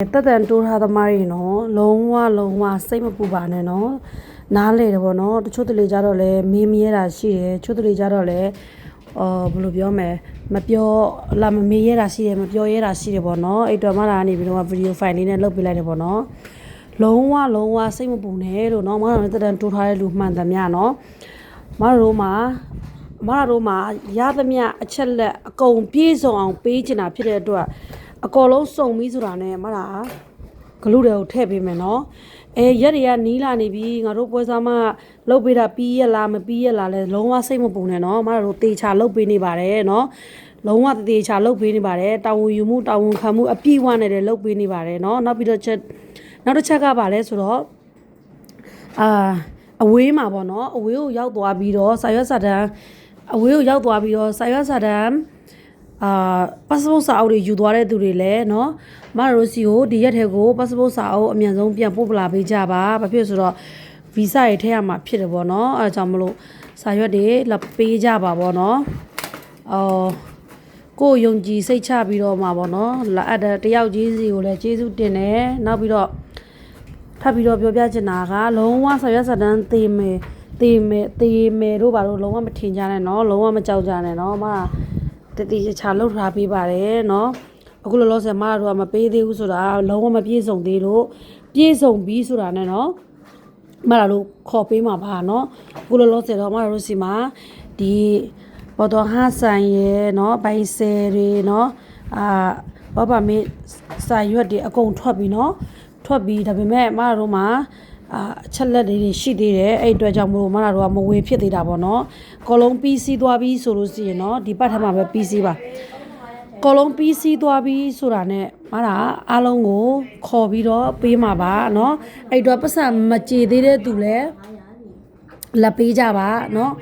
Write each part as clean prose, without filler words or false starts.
တက်တန်တိုးထားသမားတွေနော်လုံးဝစိတ်မပူပါနဲ့နော်နားလေတယ်ပေါ့နော်တချို့တလေကြတော့လဲမင်းမြဲတာရှိတယ်တချို့တလေကြတော့လဲဘယ်လိုပြောမလဲမပြောလာမမေးရတာရှိတယ်မပြောရတာရှိတယ်ပေါ့နော်အဲ့တော့မှလာနေပြီးတော့ဗီဒီယိုဖိုင်လေးနဲ့လုပ်ပေးလိုက်တယ်ပေါ့နော်လုံးဝစိတ်မပူနဲ့လို့နော်မတော်တက်တန်တိုးထားတဲ့လူမှန်သမျှနော်မတော်မှာရသမျှအချက်လက်အကုန်ပြည့်စုံအောင်ပေးချင်တာဖြစ်တဲ့အတွက်အကောလုံးစုံပြီးဆိုတာနဲ့မလားဂလူတွေကိုထည့်ပေးမယ်နော်ရက်တွေကနီးလာနေပြီငါတို့ပွဲစားမလုတ်ပေးတာပြီးရလားမပြီးရလားလဲလုံးဝစိတ်မပူနဲ့နော်မတို့တေချာလုတ်ပေးနေပါတယ်နော်လုံးဝတေချာလုတ်ပေးနေပါတယ်တာဝန်ယူမှုတာဝန်ခံမှုအပြည့်အဝနဲ့လည်းလုတ်ပေးနေပါတယ်နော်နောက်ပြီးတော့နောက်တစ်ချက်ကပါလဲဆိုတော့အဝေးမှာပေါ့နော်အဝေးကိုရောက်သွားပြီးတော့စာရွက်စာတမ်းအဝေးကိုရောက်သွားပြီးတော့စာရွက်စာတမ်းpassport စာအုပ်တွေယူသွားတဲ့သူတွေလည်းเนาะမရိုစီကိုဒီရက်ထဲကို passport စာအုပ်အမြန်ဆုံးပြန်ပို့ပလာပေးကြပါဘာဖြစ်ဆိုတော့ visa တွေထည့်ရမှာဖြစ်တယ်ပေါ့เนาะအဲဒါကြောင့်မလို့စာရွက်တွေလက်ပေးကြပါပေါ့เนาะကိုယုံကြည်စိတ်ချပြီးတော့မှာပေါ့เนาะလာအပ်တဲ့တယောက်ကြီးစီကိုလည်းကျေးဇူးတင်တယ်နောက်ပြီးတော့ထပ်ပြီးတော့ပြောပြချင်တာကလုံးဝစာရွက်စာတမ်းသေမယ်တို့ဘာလို့လုံးဝမထင်ကြနဲ့เนาะလုံးဝမကြောက်ကြနဲ့เนาะမတတိချာလှုပ်ထားပေးပါတယ်เนาะအခုလောလောဆယ်မတို့ကမပေးသေးဘူးဆိုတာလုံးဝမပြည့်စုံသေးလို့ပြည့်စုံပြီးဆိုတာနဲ့เนาะမတို့ခေါ်ပေးမှာပါเนาะအခုလောလောဆယ်တော့မတို့စီမှာဒီပေါ်တော့ဟာဆိုင်ရဲ့เนาะဘိုင်ဆယ်တွေเนาะဘာပါမေးစာရွက်တွေအကုန်ထွက်ပြီးเนาะထွက်ပြီးဒါပေမဲ့မတို့မှာအချက်လက်တွေရှိသေးတယ်အဲ့အတွက်ကြောင့်မလို့မလာတော့မဝေဖြစ်သေးတာပေါ့နော်ကော်လုံးပြီးစီးသွားပြီးဆိုလို့ရှိရင်နော်ဒီပတ်ထမှာပဲပြီးစီးပါကော်လုံးပြီးစီးသွားပြီးဆိုတာနဲ့မလာအားလုံးကိုခေါ်ပြီးတော့ပေးမှာပါနော်အဲ့အတွက်ပတ်စံမကြေသေးတဲ့သူလည်းလက်ပေးကြပါနော်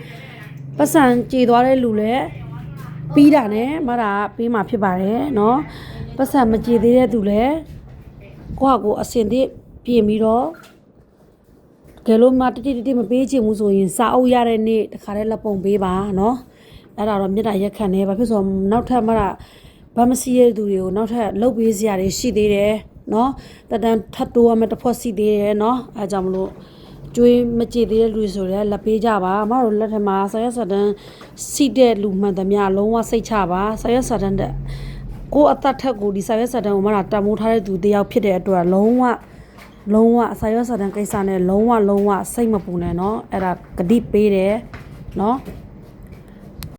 ပတ်စံကြေသွားတဲ့လူလည်းပြီးတာနဲ့မလာပေးမှာဖြစ်ပါတယ်နော်ပတ်စံမကြေသေးတဲ့သူလည်းကိုယ့်ဟာကိုယ်အစင်သစ်ပြင်ပြီးတော့ကဲလို့မတိမပေးချင်ဘူးဆိုရင်စာအုပ်ရတဲ့နေ့တခါတည်းလက်ပုံပေးပါเนาะအဲ့ဒါတော့မြေတားရက်ခံနေဘာဖြစ်ဆိုနောက်ထပ်ဘာမစီရတဲ့သူတွေကိုနောက်ထပ်လုတ်ပေးစရာတွေရှိသေးတယ်เนาะတတန်ထပ်တိုးရမယ်တစ်ဖွက်စီသေးတယ်เนาะအဲကြောင့်မလို့ကျွေးမကြည့်သေးတဲ့လူတွေဆိုလည်းလက်ပေးကြပါမတို့လက်ထမှာဆရာဆဒန်စီတဲ့လူမှန်သမျှလုံးဝစိတ်ချပါဆရာဆဒန်တဲ့ကိုအသက်ထက်ကိုဒီဆရာဆဒန်ကိုမတာတမိုးထားတဲ့သူတယောက်ဖြစ်တဲ့အတွက်လုံးဝအစာရွက်စာတမ်းကိစ္စနဲ့လုံးဝစိတ်မပူနဲ့เนาะအဲ့ဒါဂတိပေးတယ်เนาะ